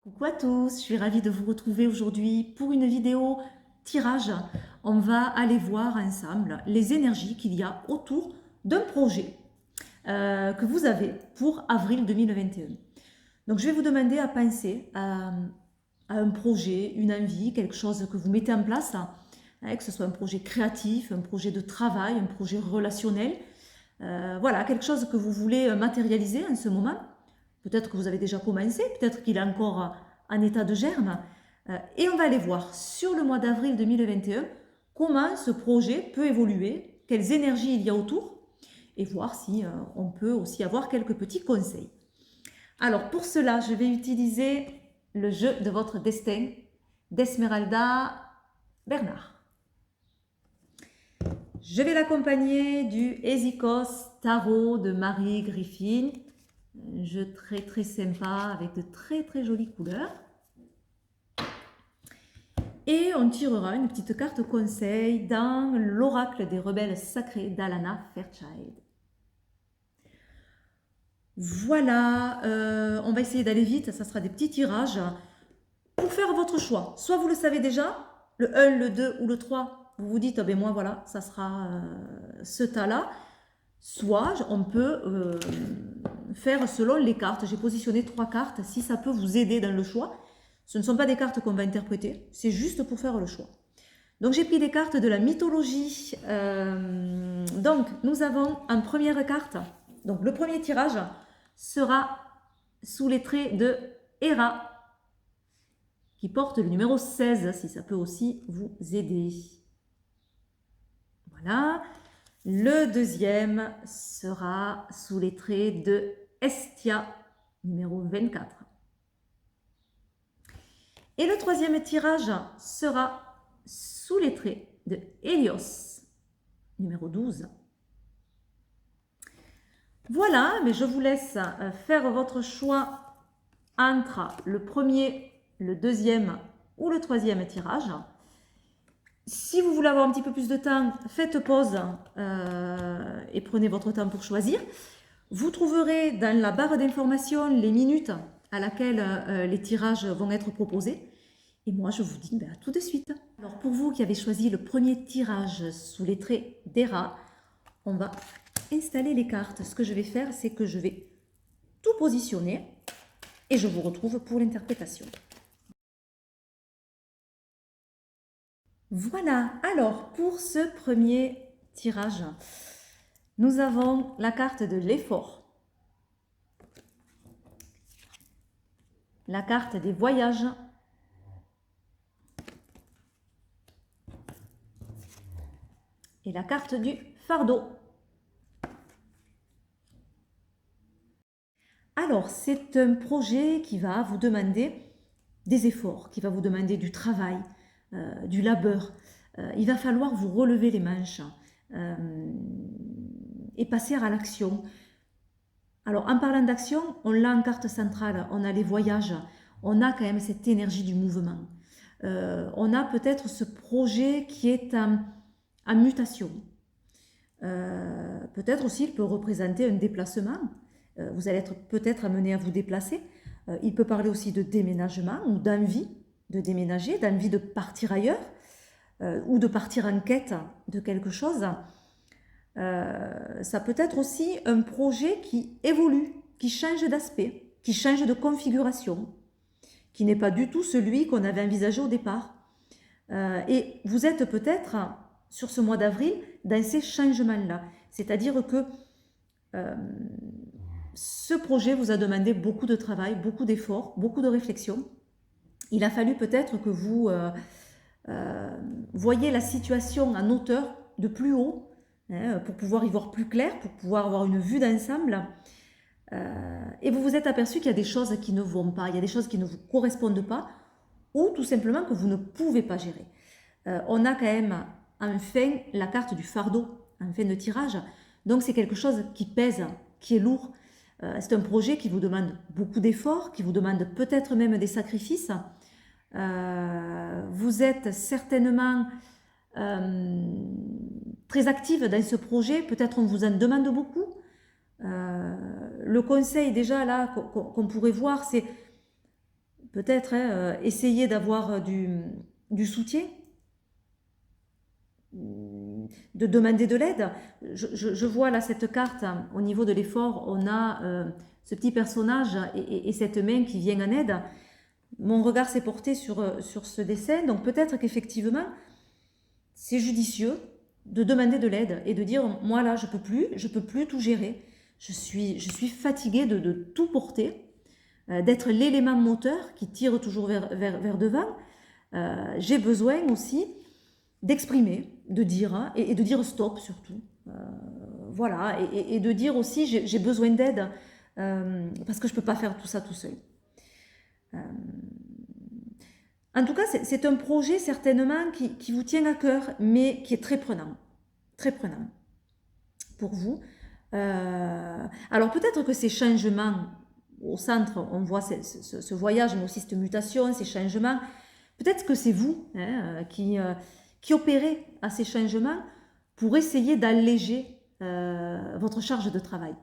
Coucou à tous, je suis ravie de vous retrouver aujourd'hui pour une vidéo tirage. On va aller voir ensemble les énergies qu'il y a autour d'un projet que vous avez pour avril 2021. Donc je vais vous demander à penser à un projet, une envie, quelque chose que vous mettez en place, que ce soit un projet créatif, un projet de travail, un projet relationnel. Voilà, quelque chose que vous voulez matérialiser en ce moment. Peut-être que vous avez déjà commencé, peut-être qu'il est encore en état de germe. Et on va aller voir sur le mois d'avril 2021 comment ce projet peut évoluer, quelles énergies il y a autour, et voir si on peut aussi avoir quelques petits conseils. Alors pour cela, je vais utiliser le jeu de votre destin d'Esmeralda Bernard. Je vais l'accompagner du Hésicos Tarot de Marie Griffin. Un jeu très sympa avec de très jolies couleurs. Et on tirera une petite carte conseil dans l'oracle des rebelles sacrés d'Alana Fairchild. Voilà, on va essayer d'aller vite, ça sera des petits tirages. Pour faire votre choix, soit vous le savez déjà, le 1, le 2 ou le 3, vous vous dites, oh ben moi voilà, ça sera ce tas-là. Soit on peut faire selon les cartes. J'ai positionné 3 cartes, si ça peut vous aider dans le choix. Ce ne sont pas des cartes qu'on va interpréter, c'est juste pour faire le choix. Donc j'ai pris des cartes de la mythologie. Donc nous avons en première carte, donc le premier tirage sera sous les traits de Héra, qui porte le numéro 16, si ça peut aussi vous aider. Voilà. Le deuxième sera sous les traits de Estia, numéro 24. Et le troisième tirage sera sous les traits de Hélios, numéro 12. Voilà, mais je vous laisse faire votre choix entre le premier, le deuxième ou le troisième tirage. Si vous voulez avoir un petit peu plus de temps, faites pause et prenez votre temps pour choisir. Vous trouverez dans la barre d'informations les minutes à laquelle les tirages vont être proposés. Et moi, je vous dis à tout de suite. Alors, pour vous qui avez choisi le premier tirage sous les traits d'Héra, on va installer les cartes. Ce que je vais faire, c'est que je vais tout positionner et je vous retrouve pour l'interprétation. Voilà, alors pour ce premier tirage, nous avons la carte de l'effort, la carte des voyages, et la carte du fardeau. Alors, c'est un projet qui va vous demander des efforts, qui va vous demander du travail, du labeur. Il va falloir vous relever les manches et passer à l'action. Alors, en parlant d'action, on l'a en carte centrale, on a les voyages, on a quand même cette énergie du mouvement. On a peut-être ce projet qui est en mutation. Peut-être aussi, il peut représenter un déplacement. Vous allez être peut-être amené à vous déplacer. Il peut parler aussi de déménagement ou d'envie de déménager, d'envie de partir ailleurs ou de partir en quête de quelque chose. Ça peut être aussi un projet qui évolue, qui change d'aspect, qui change de configuration, qui n'est pas du tout celui qu'on avait envisagé au départ. Et vous êtes peut-être sur ce mois d'avril dans ces changements-là. C'est-à-dire que ce projet vous a demandé beaucoup de travail, beaucoup d'efforts, beaucoup de réflexion. Il a fallu peut-être que vous voyez la situation en hauteur, de plus haut, pour pouvoir y voir plus clair, pour pouvoir avoir une vue d'ensemble. Et vous vous êtes aperçu qu'il y a des choses qui ne vont pas, il y a des choses qui ne vous correspondent pas, ou tout simplement que vous ne pouvez pas gérer. On a quand même enfin la carte du fardeau en fin de tirage. Donc c'est quelque chose qui pèse, qui est lourd. C'est un projet qui vous demande beaucoup d'efforts, qui vous demande peut-être même des sacrifices. Vous êtes certainement très active dans ce projet, peut-être on vous en demande beaucoup. Le conseil déjà là qu'on pourrait voir, c'est peut-être essayer d'avoir du soutien, de demander de l'aide. Je vois là cette carte, au niveau de l'effort, on a ce petit personnage et cette main qui vient en aide. Mon regard s'est porté sur ce dessin, donc peut-être qu'effectivement, c'est judicieux de demander de l'aide et de dire, moi là, je peux plus tout gérer. Je suis fatiguée de tout porter, d'être l'élément moteur qui tire toujours vers devant. J'ai besoin aussi d'exprimer, de dire, et de dire stop surtout. Voilà, et de dire aussi, j'ai besoin d'aide, parce que je ne peux pas faire tout ça tout seul. En tout cas, c'est un projet certainement qui vous tient à cœur, mais qui est très prenant pour vous. Alors peut-être que ces changements, au centre, on voit ce voyage, mais aussi cette mutation, ces changements, peut-être que c'est vous qui opérez à ces changements pour essayer d'alléger votre charge de travail.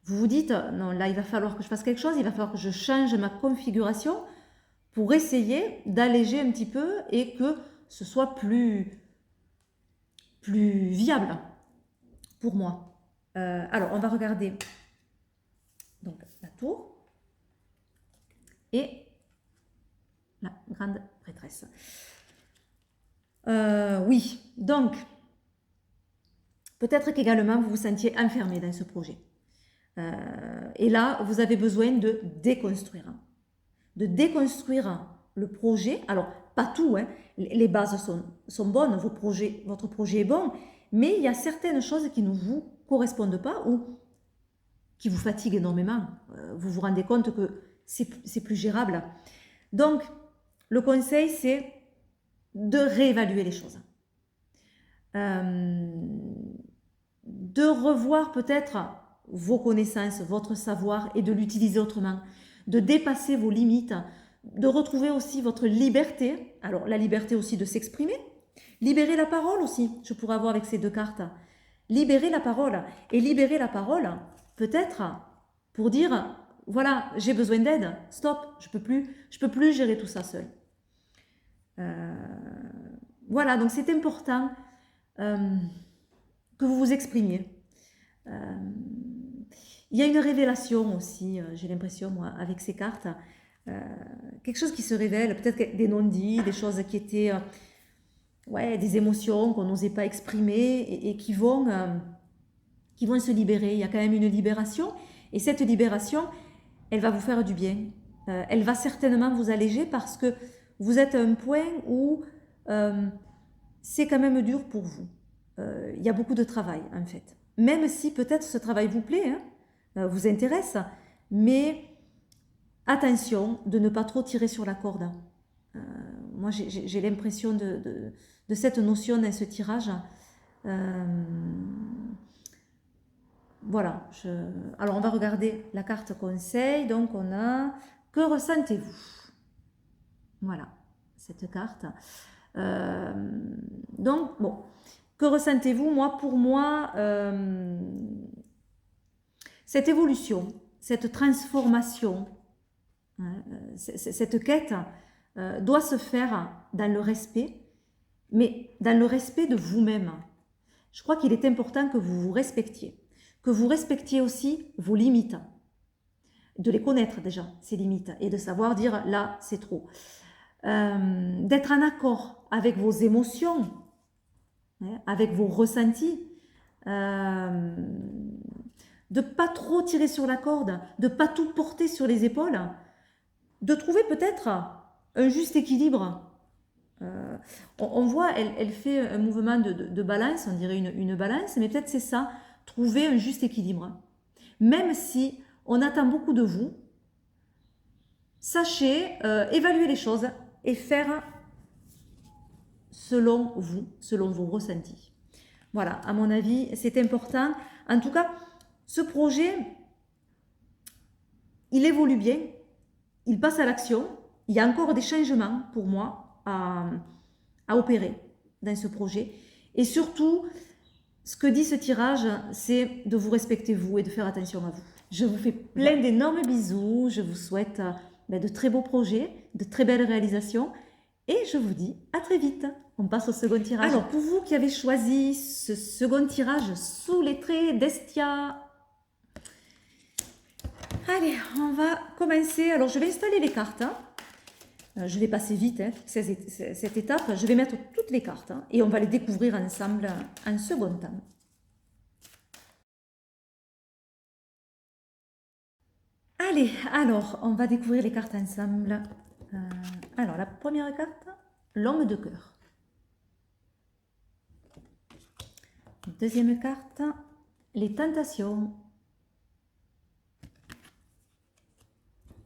Vous vous dites, non, là, il va falloir que je fasse quelque chose, il va falloir que je change ma configuration pour essayer d'alléger un petit peu et que ce soit plus viable pour moi. Alors, on va regarder donc, la tour et la grande prêtresse. Oui, donc, peut-être qu'également vous vous sentiez enfermé dans ce projet. Et là, vous avez besoin de déconstruire. Le projet. Alors, pas tout, hein. Les bases sont bonnes, votre projet est bon, mais il y a certaines choses qui ne vous correspondent pas ou qui vous fatiguent énormément. Vous vous rendez compte que c'est plus gérable. Donc, le conseil, c'est de réévaluer les choses. De revoir peut-être vos connaissances, votre savoir et de l'utiliser autrement. De dépasser vos limites, de retrouver aussi votre liberté. Alors, la liberté aussi de s'exprimer. Libérer la parole aussi, je pourrais avoir avec ces deux cartes. Libérer la parole. Et libérer la parole, peut-être, pour dire, voilà, j'ai besoin d'aide, stop, je peux plus gérer tout ça seul. Voilà, donc c'est important que vous vous exprimiez. Il y a une révélation aussi, j'ai l'impression, moi, avec ces cartes. Quelque chose qui se révèle, peut-être des non-dits, des choses qui étaient, des émotions qu'on n'osait pas exprimer et qui vont se libérer. Il y a quand même une libération. Et cette libération, elle va vous faire du bien. Elle va certainement vous alléger parce que vous êtes à un point où c'est quand même dur pour vous. Il y a beaucoup de travail, en fait. Même si peut-être ce travail vous plaît, vous intéresse, mais attention de ne pas trop tirer sur la corde. Moi, j'ai l'impression de cette notion dans ce tirage. Voilà. Alors, on va regarder la carte conseil. Donc, on a « Que ressentez-vous » Voilà, cette carte. Donc, bon, que ressentez-vous? Pour moi, cette évolution, cette transformation, cette quête doit se faire dans le respect, mais dans le respect de vous-même. Je crois qu'il est important que vous vous respectiez, que vous respectiez aussi vos limites, de les connaître déjà, ces limites, et de savoir dire là, c'est trop. D'être en accord avec vos émotions, avec vos ressentis, de ne pas trop tirer sur la corde, de ne pas tout porter sur les épaules, de trouver peut-être un juste équilibre. On voit, elle fait un mouvement de balance, on dirait une balance, mais peut-être c'est ça, trouver un juste équilibre. Même si on attend beaucoup de vous, sachez évaluer les choses et faire selon vous, selon vos ressentis. Voilà, à mon avis, c'est important. En tout cas, ce projet, il évolue bien, il passe à l'action. Il y a encore des changements pour moi à opérer dans ce projet. Et surtout, ce que dit ce tirage, c'est de vous respecter vous et de faire attention à vous. Je vous fais plein d'énormes bisous. Je vous souhaite de très beaux projets, de très belles réalisations. Et je vous dis à très vite. On passe au second tirage. Alors, pour vous qui avez choisi ce second tirage sous les traits d'Estia, allez, on va commencer. Alors, je vais installer les cartes. Je vais passer vite cette étape. Je vais mettre toutes les cartes et on va les découvrir ensemble en second temps. Allez, alors, on va découvrir les cartes ensemble. Alors, la première carte, l'homme de cœur. Deuxième carte, les tentations.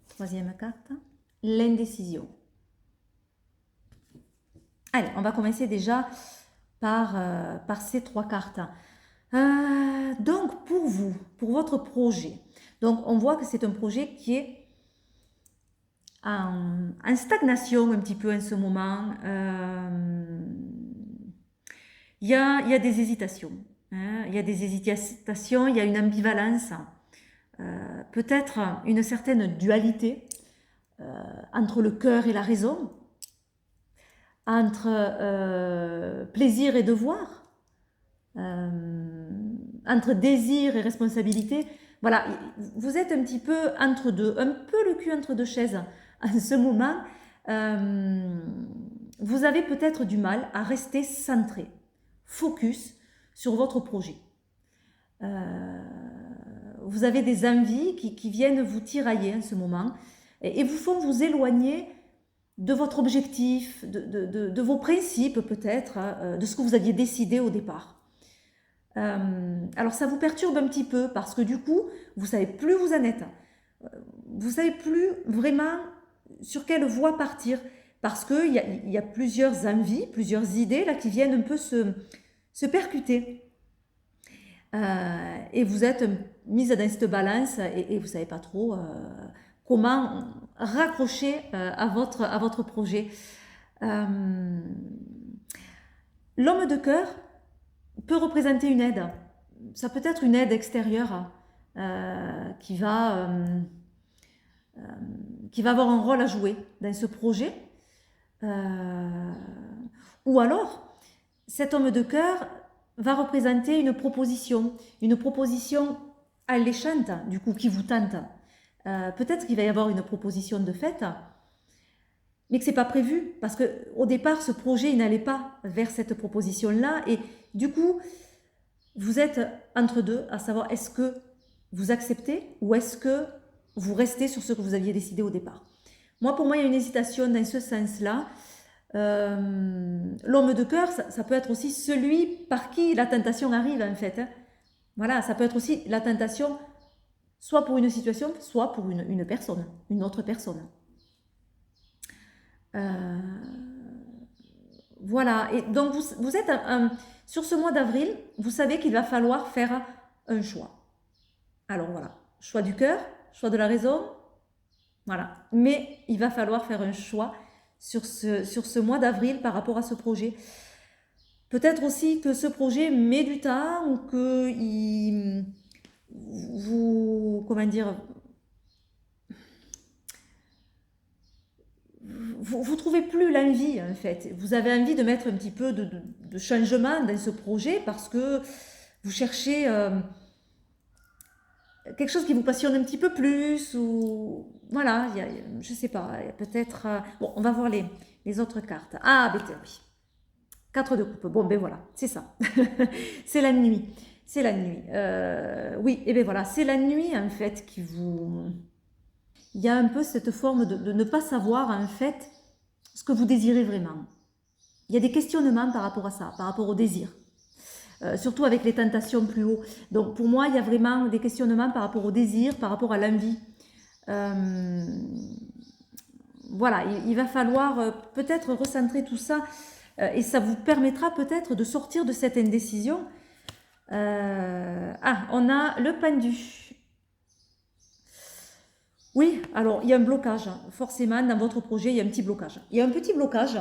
Troisième carte, l'indécision. Allez, on va commencer déjà par ces trois cartes. Donc, pour vous, pour votre projet, donc on voit que c'est un projet qui est en stagnation un petit peu en ce moment. Il y a des hésitations. Il y a des hésitations, il y a une ambivalence, peut-être une certaine dualité entre le cœur et la raison, entre plaisir et devoir, entre désir et responsabilité. Voilà, vous êtes un petit peu entre deux, un peu le cul entre deux chaises en ce moment. Vous avez peut-être du mal à rester centré, focus sur votre projet. Vous avez des envies qui viennent vous tirailler en ce moment et vous font vous éloigner de votre objectif, de vos principes peut-être, de ce que vous aviez décidé au départ. Alors ça vous perturbe un petit peu parce que du coup, vous ne savez plus où vous en êtes. Vous ne savez plus vraiment sur quelle voie partir parce qu'il y a plusieurs envies, plusieurs idées là, qui viennent un peu se percuter. Et vous êtes mise dans cette balance et vous ne savez pas trop comment raccrocher à votre projet. L'homme de cœur peut représenter une aide. Ça peut être une aide extérieure qui va avoir un rôle à jouer dans ce projet. Ou alors, cet homme de cœur va représenter une proposition alléchante, du coup, qui vous tente. Peut-être qu'il va y avoir une proposition de fait, mais que ce n'est pas prévu, parce qu'au départ, ce projet il n'allait pas vers cette proposition-là, et du coup, vous êtes entre deux, à savoir est-ce que vous acceptez ou est-ce que vous restez sur ce que vous aviez décidé au départ. Pour moi, il y a une hésitation dans ce sens-là. L'homme de cœur, ça peut être aussi celui par qui la tentation arrive en fait. Voilà, ça peut être aussi la tentation soit pour une situation, soit pour une personne, une autre personne. Voilà, et donc vous êtes sur ce mois d'avril, vous savez qu'il va falloir faire un choix. Alors voilà, choix du cœur, choix de la raison, voilà. Mais il va falloir faire un choix sur ce mois d'avril par rapport à ce projet. Peut-être aussi que ce projet met du temps ou que vous trouvez plus l'envie en fait. Vous avez envie de mettre un petit peu de changement dans ce projet parce que vous cherchez quelque chose qui vous passionne un petit peu plus ou voilà, je sais pas, peut-être... bon, on va voir les autres cartes. Ah, ben oui. 4 de coupe. Bon, ben voilà, c'est ça. C'est la nuit. C'est la nuit. Oui, et ben voilà, c'est la nuit en fait qui vous... Il y a un peu cette forme de ne pas savoir en fait ce que vous désirez vraiment. Il y a des questionnements par rapport à ça, par rapport au désir. Surtout avec les tentations plus haut. Donc pour moi, il y a vraiment des questionnements par rapport au désir, par rapport à l'envie. Voilà, il va falloir peut-être recentrer tout ça et ça vous permettra peut-être de sortir de cette indécision. On a le pendu. Oui, alors il y a un blocage, forcément dans votre projet, il y a un petit blocage. Il y a un petit blocage,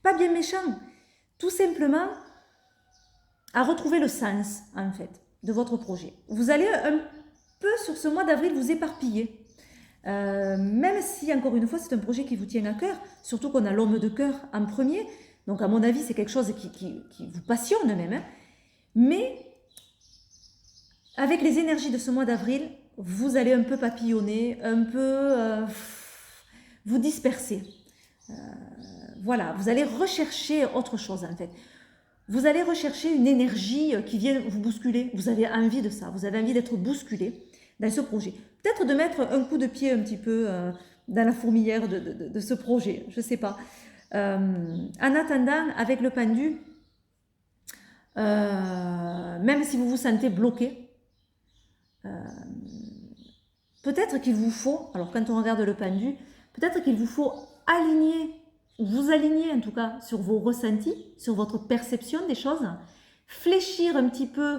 pas bien méchant, tout simplement à retrouver le sens en fait de votre projet. Vous allez un peu sur ce mois d'avril vous éparpiller. Même si, encore une fois, c'est un projet qui vous tient à cœur, surtout qu'on a l'homme de cœur en premier. Donc, à mon avis, c'est quelque chose qui vous passionne même. Hein. Mais, avec les énergies de ce mois d'avril, vous allez un peu papillonner, un peu vous disperser. Voilà, vous allez rechercher autre chose en fait. Vous allez rechercher une énergie qui vient vous bousculer. Vous avez envie de ça, vous avez envie d'être bousculé dans ce projet. Peut-être de mettre un coup de pied un petit peu dans la fourmilière de ce projet, je ne sais pas. En attendant, avec le pendu, même si vous vous sentez bloqué, peut-être qu'il vous faut, alors quand on regarde le pendu, peut-être qu'il vous faut aligner, vous aligner en tout cas sur vos ressentis, sur votre perception des choses, fléchir un petit peu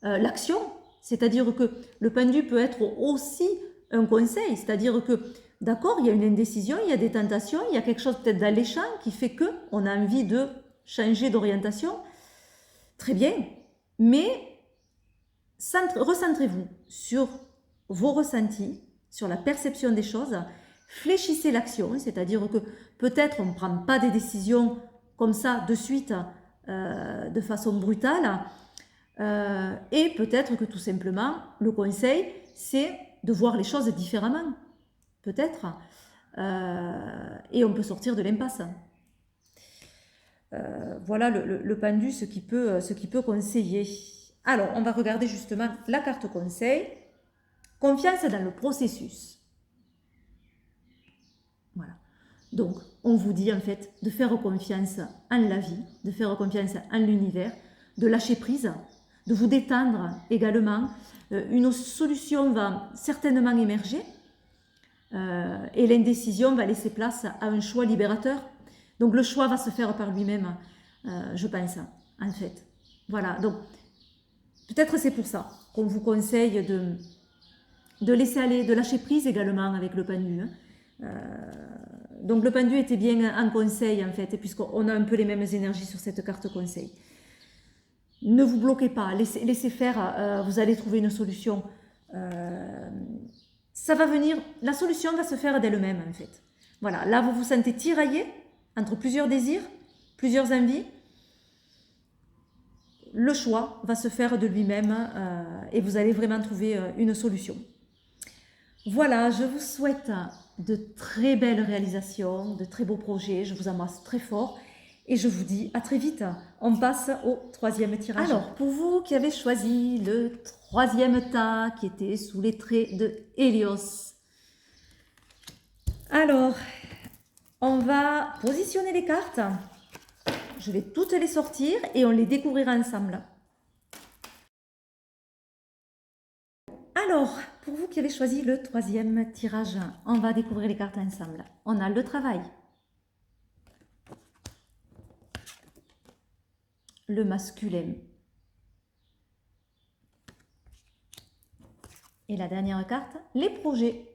l'action, c'est-à-dire que le pendu peut être aussi un conseil, c'est-à-dire que d'accord, il y a une indécision, il y a des tentations, il y a quelque chose peut-être d'alléchant qui fait qu'on a envie de changer d'orientation, très bien, mais recentrez-vous sur vos ressentis, sur la perception des choses, fléchissez l'action, c'est-à-dire que peut-être on ne prend pas des décisions comme ça de suite, de façon brutale, et peut-être que tout simplement, le conseil, c'est de voir les choses différemment, peut-être, et on peut sortir de l'impasse. Voilà le pendu, ce qui peut conseiller. Alors, on va regarder justement la carte conseil. Confiance dans le processus. Voilà. Donc, on vous dit en fait de faire confiance en la vie, de faire confiance en l'univers, de lâcher prise, de vous détendre également. Une solution va certainement émerger et l'indécision va laisser place à un choix libérateur. Donc, le choix va se faire par lui-même, je pense, en fait. Voilà. Donc, peut-être c'est pour ça qu'on vous conseille de laisser aller, de lâcher prise également avec le pendu. Donc le pendu était bien en conseil en fait, puisqu'on a un peu les mêmes énergies sur cette carte conseil. Ne vous bloquez pas, laissez faire, vous allez trouver une solution. Ça va venir, la solution va se faire d'elle-même en fait. Voilà, là vous vous sentez tiraillé entre plusieurs désirs, plusieurs envies. Le choix va se faire de lui-même et vous allez vraiment trouver une solution. Voilà, je vous souhaite de très belles réalisations, de très beaux projets. Je vous embrasse très fort et je vous dis à très vite. On passe au troisième tirage. Alors, pour vous qui avez choisi le troisième tas qui était sous les traits de Hélios. Alors, on va positionner les cartes. Je vais toutes les sortir et on les découvrira ensemble. Alors, pour vous qui avez choisi le troisième tirage, on va découvrir les cartes ensemble. On a le travail, le masculin et la dernière carte, les projets.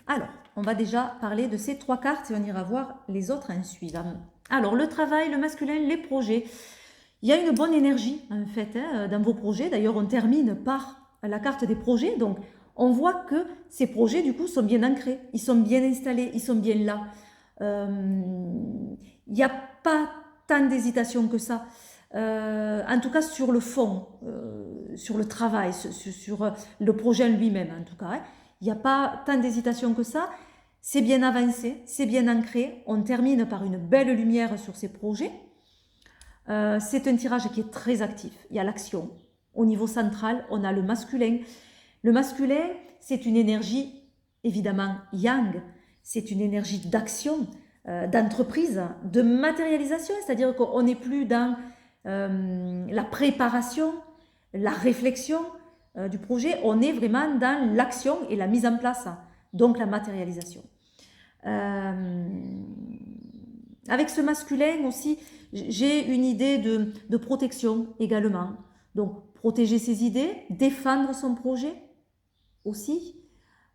Alors, on va déjà parler de ces trois cartes et on ira voir les autres en suivant. Alors, le travail, le masculin, les projets. Il y a une bonne énergie en fait dans vos projets. D'ailleurs, on termine par la carte des projets. Donc, on voit que ces projets, du coup, sont bien ancrés. Ils sont bien installés, ils sont bien là. Il n'y a pas tant d'hésitation que ça. En tout cas, sur le fond, sur le travail, sur le projet lui-même, en tout cas. Hein. Il n'y a pas tant d'hésitation que ça. C'est bien avancé, c'est bien ancré. On termine par une belle lumière sur ces projets. C'est un tirage qui est très actif. Il y a l'action. Au niveau central, on a le masculin. Le masculin, c'est une énergie, évidemment, yang. C'est une énergie d'action, d'entreprise, de matérialisation. C'est-à-dire qu'on n'est plus dans la préparation, la réflexion du projet. On est vraiment dans l'action et la mise en place, donc la matérialisation. Avec ce masculin aussi, j'ai une idée de protection également. Donc, protéger ses idées, défendre son projet aussi.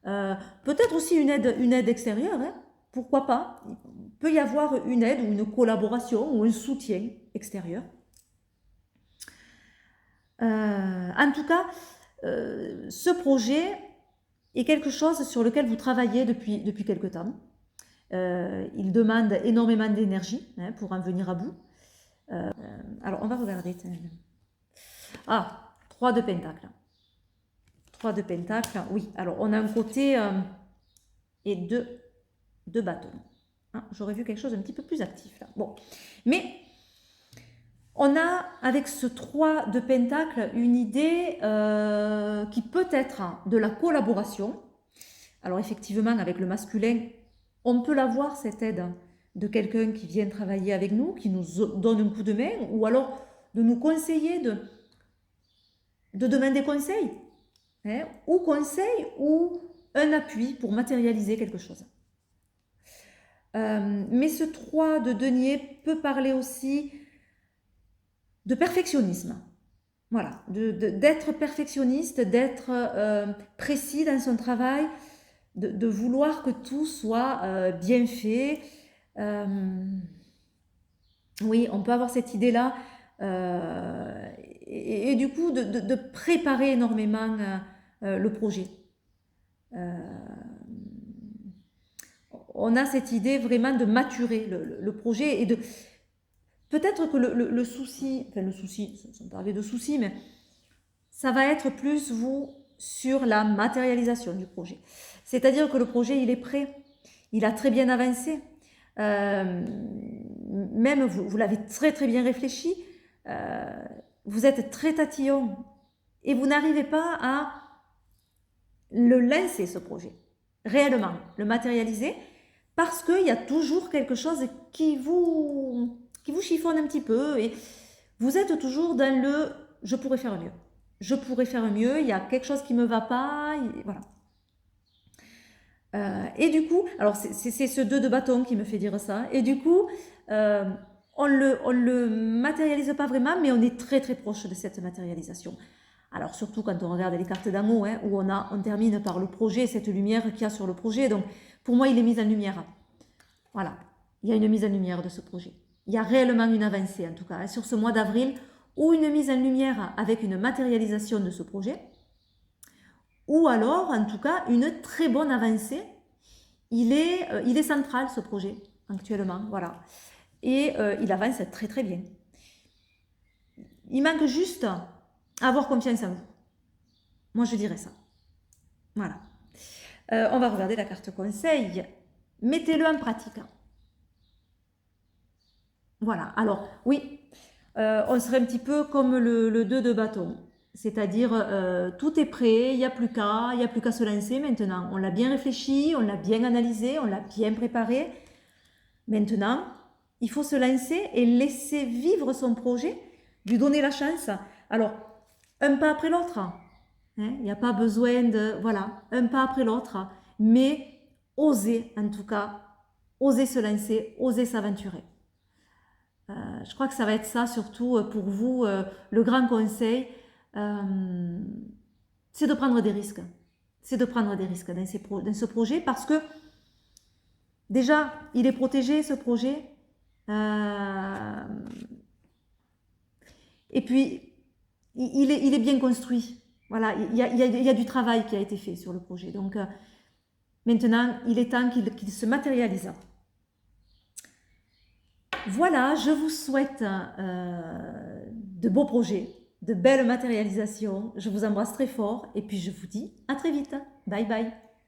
Peut-être aussi une aide extérieure, hein, pourquoi pas. Il peut y avoir une aide ou une collaboration ou un soutien extérieur. En tout cas, ce projet, est quelque chose sur lequel vous travaillez depuis quelque temps. Il demande énormément d'énergie pour en venir à bout. Alors, on va regarder. Ah, 3 de Pentacle. 3 de Pentacle, oui. Alors, on a un côté et 2 de bâton. J'aurais vu quelque chose un petit peu plus actif là. Bon, mais on a avec ce 3 de Pentacle une idée qui peut être de la collaboration. Alors effectivement, avec le masculin, on peut l'avoir cette aide de quelqu'un qui vient travailler avec nous, qui nous donne un coup de main, ou alors de nous conseiller, de demander conseil, ou conseil, ou un appui pour matérialiser quelque chose. Mais ce 3 de denier peut parler aussi de perfectionnisme. Voilà, d'être perfectionniste, d'être précis dans son travail, de vouloir que tout soit bien fait. Oui, on peut avoir cette idée-là. Et du coup, de préparer énormément le projet. On a cette idée vraiment de maturer le projet et de... Peut-être que le souci, enfin le souci, sans parler de souci, mais ça va être plus vous sur la matérialisation du projet. C'est-à-dire que le projet, il est prêt, il a très bien avancé, même vous l'avez très très bien réfléchi, vous êtes très tatillon et vous n'arrivez pas à le lancer ce projet, réellement, le matérialiser, parce qu'il y a toujours quelque chose qui vous chiffonne un petit peu et vous êtes toujours dans le « je pourrais faire mieux ». Je pourrais faire mieux, il y a quelque chose qui ne me va pas, voilà. Et du coup, alors c'est ce 2 de bâton qui me fait dire ça, et du coup, on le matérialise pas vraiment, mais on est très très proche de cette matérialisation. Alors surtout quand on regarde les cartes d'amour, où on termine par le projet, cette lumière qu'il y a sur le projet, donc pour moi il est mis en lumière. Voilà, il y a une mise en lumière de ce projet. Il y a réellement une avancée en tout cas, sur ce mois d'avril, ou une mise en lumière avec une matérialisation de ce projet, ou alors, en tout cas, une très bonne avancée. Il est central, ce projet, actuellement, voilà. Et il avance très très bien. Il manque juste avoir confiance en vous. Moi, je dirais ça. Voilà. On va regarder la carte conseil. Mettez-le en pratique. Voilà. Alors, oui, on serait un petit peu comme le 2 de bâton. C'est-à-dire, tout est prêt, il n'y a plus qu'à se lancer maintenant. On l'a bien réfléchi, on l'a bien analysé, on l'a bien préparé. Maintenant, il faut se lancer et laisser vivre son projet, lui donner la chance. Alors, un pas après l'autre. Il n'y a pas besoin de... Voilà, un pas après l'autre. Mais oser, en tout cas, oser se lancer, oser s'aventurer. Je crois que ça va être ça, surtout pour vous, le grand conseil, c'est de prendre des risques. C'est de prendre des risques dans ce projet parce que déjà, il est protégé, ce projet. Et puis, il est bien construit. Voilà, il y a du travail qui a été fait sur le projet. Donc, maintenant, il est temps qu'il se matérialise. Voilà, je vous souhaite de beaux projets, de belles matérialisations. Je vous embrasse très fort et puis je vous dis à très vite. Bye bye.